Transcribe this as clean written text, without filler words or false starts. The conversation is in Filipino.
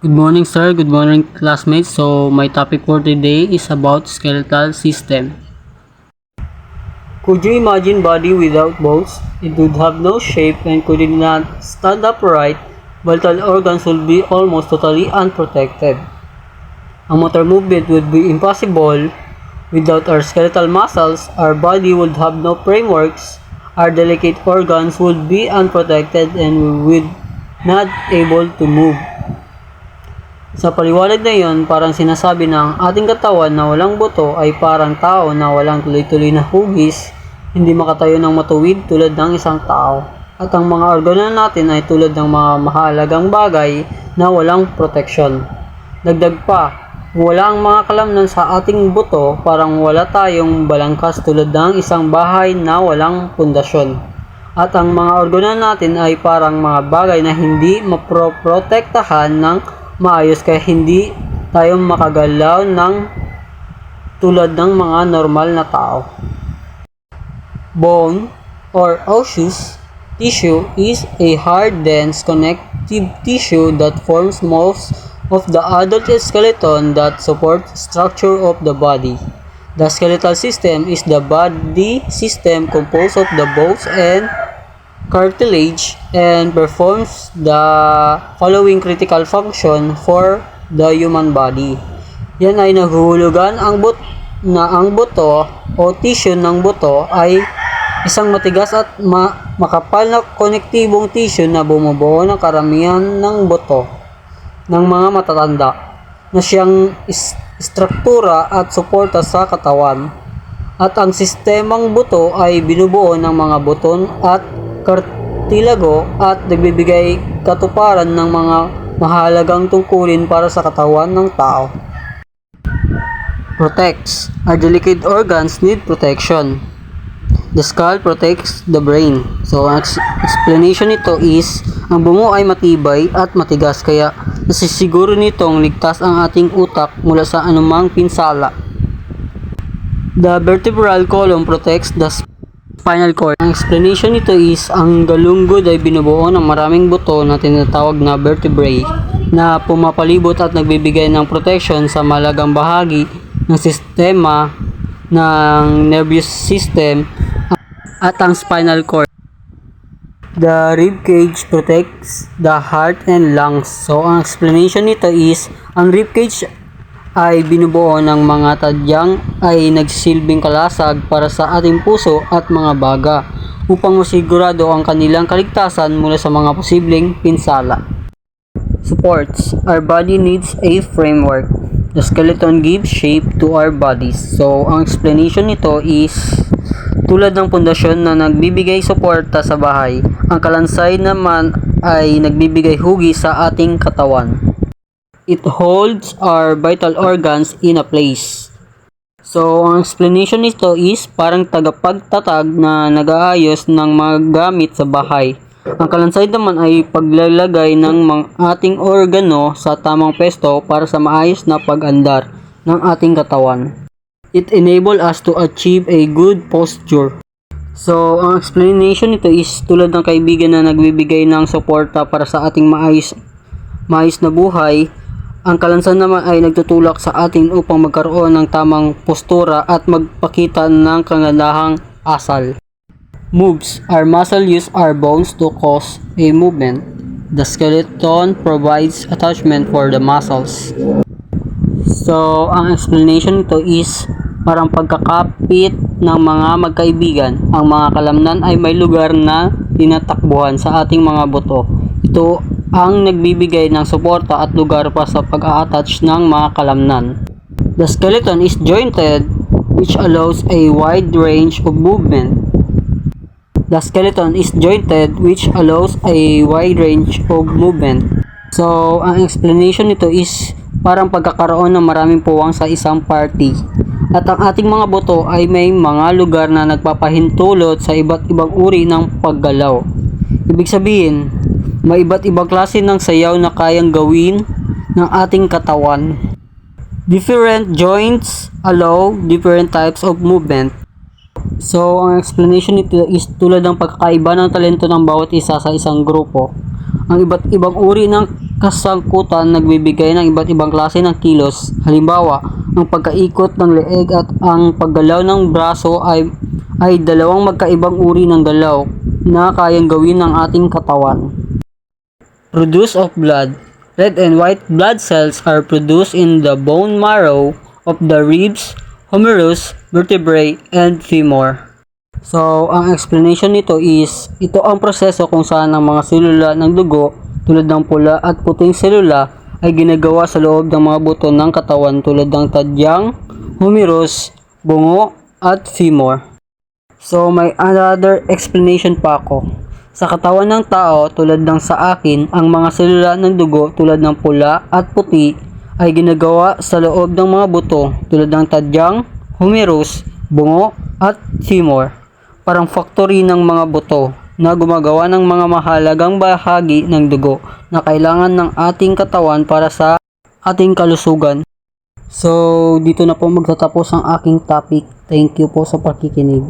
Good morning, sir. Good morning, classmates. So, my topic for today is about skeletal system. Could you imagine body without bones? It would have no shape and could not stand upright. Vital organs would be almost totally unprotected. A motor movement would be impossible. Without our skeletal muscles, our body would have no frameworks. Our delicate organs would be unprotected and we would not able to move. Sa paliwanag na iyon, parang sinasabi ng ating katawan na walang buto ay parang tao na walang tuloy-tuloy na hugis, hindi makatayo ng matuwid tulad ng isang tao. At ang mga organo natin ay tulad ng mga mahalagang bagay na walang proteksyon. Dagdag pa, wala ang mga kalamnan sa ating buto, parang wala tayong balangkas tulad ng isang bahay na walang pundasyon. At ang mga organo natin ay parang mga bagay na hindi maproprotektahan ng maayos kaya hindi tayo makagalaw ng tulad ng mga normal na tao. Bone or osseous tissue is a hard, dense, connective tissue that forms most of the adult skeleton that supports structure of the body. The skeletal system is the body system composed of the bones and cartilage and performs the following critical function for the human body. Yan ay naghuhulugan ang buto o tissue ng buto ay isang matigas at makapal na konektibong tissue na bumubuo ng karamihan ng buto ng mga matatanda na siyang struktura at suporta sa katawan. At ang sistemang buto ay binubuo ng mga buton at kartilago at nagbibigay katuparan ng mga mahalagang tungkulin para sa katawan ng tao. Protects. Our delicate organs need protection. The skull protects the brain. So, ang explanation nito is, ang bungo ay matibay at matigas kaya nasisiguro nitong ligtas ang ating utak mula sa anumang pinsala. The vertebral column protects the spinal cord. Ang explanation nito is, ang galunggod ay binubuo ng maraming buto na tinatawag na vertebrae na pumapalibot at nagbibigay ng protection sa mahalagang bahagi ng sistema ng nervous system at ang spinal cord. The rib cage protects the heart and lungs. So, ang explanation nito is, ang rib cage ay binubuo ng mga tadyang ay nagsilbing kalasag para sa ating puso at mga baga upang masigurado ang kanilang kaligtasan mula sa mga posibleng pinsala. Supports. Our body needs a framework. The skeleton gives shape to our bodies. So, ang explanation nito is, tulad ng pundasyon na nagbibigay suporta sa bahay, ang kalansay naman ay nagbibigay hugis sa ating katawan. It holds our vital organs in a place. So, ang explanation nito is parang tagapagtatag na nag-aayos ng mga gamit sa bahay. Ang kalansay naman ay paglalagay ng ating organo sa tamang pwesto para sa maayos na pag-andar ng ating katawan. It enables us to achieve a good posture. So, ang explanation nito is tulad ng kaibigan na nagbibigay ng suporta para sa ating maayos na buhay. Ang kalansan naman ay nagtutulak sa atin upang magkaroon ng tamang postura at magpakita ng kagandahang asal. Moves. Our muscle use our bones to cause a movement. The skeleton provides attachment for the muscles. So, ang explanation nito is parang pagkakapit ng mga magkaibigan. Ang mga kalamnan ay may lugar na tinatakbuhan sa ating mga buto. Ito ang nagbibigay ng suporta at lugar pa sa pag-a-attach ng mga kalamnan. The skeleton is jointed, which allows a wide range of movement. The skeleton is jointed, which allows a wide range of movement. So, ang explanation nito is parang pagkakaroon ng maraming puwang sa isang party. At ang ating mga buto ay may mga lugar na nagpapahintulot sa iba't ibang uri ng paggalaw. Ibig sabihin, may iba't ibang klase ng sayaw na kayang gawin ng ating katawan. Different joints allow different types of movement. So, ang explanation nito is tulad ng pagkakaiba ng talento ng bawat isa sa isang grupo. Ang iba't ibang uri ng kasangkutan nagbibigay ng iba't ibang klase ng kilos. Halimbawa, ang pagkaikot ng leeg at ang paggalaw ng braso ay dalawang magkaibang uri ng galaw na kayang gawin ng ating katawan. Produce of blood. Red and white blood cells are produced in the bone marrow of the ribs, humerus, vertebrae, and femur. So, ang explanation nito is, ito ang proseso kung saan ang mga selula ng dugo tulad ng pula at puting selula ay ginagawa sa loob ng mga buto ng katawan tulad ng tadyang, humerus, bungo, at femur. So, may another explanation pa ako. Sa katawan ng tao tulad ng sa akin, ang mga selula ng dugo tulad ng pula at puti ay ginagawa sa loob ng mga buto tulad ng tadyang, humerus, bungo, at femur. Parang factory ng mga buto na gumagawa ng mga mahalagang bahagi ng dugo na kailangan ng ating katawan para sa ating kalusugan. So, dito na po magtatapos ang aking topic. Thank you po sa pakikinig.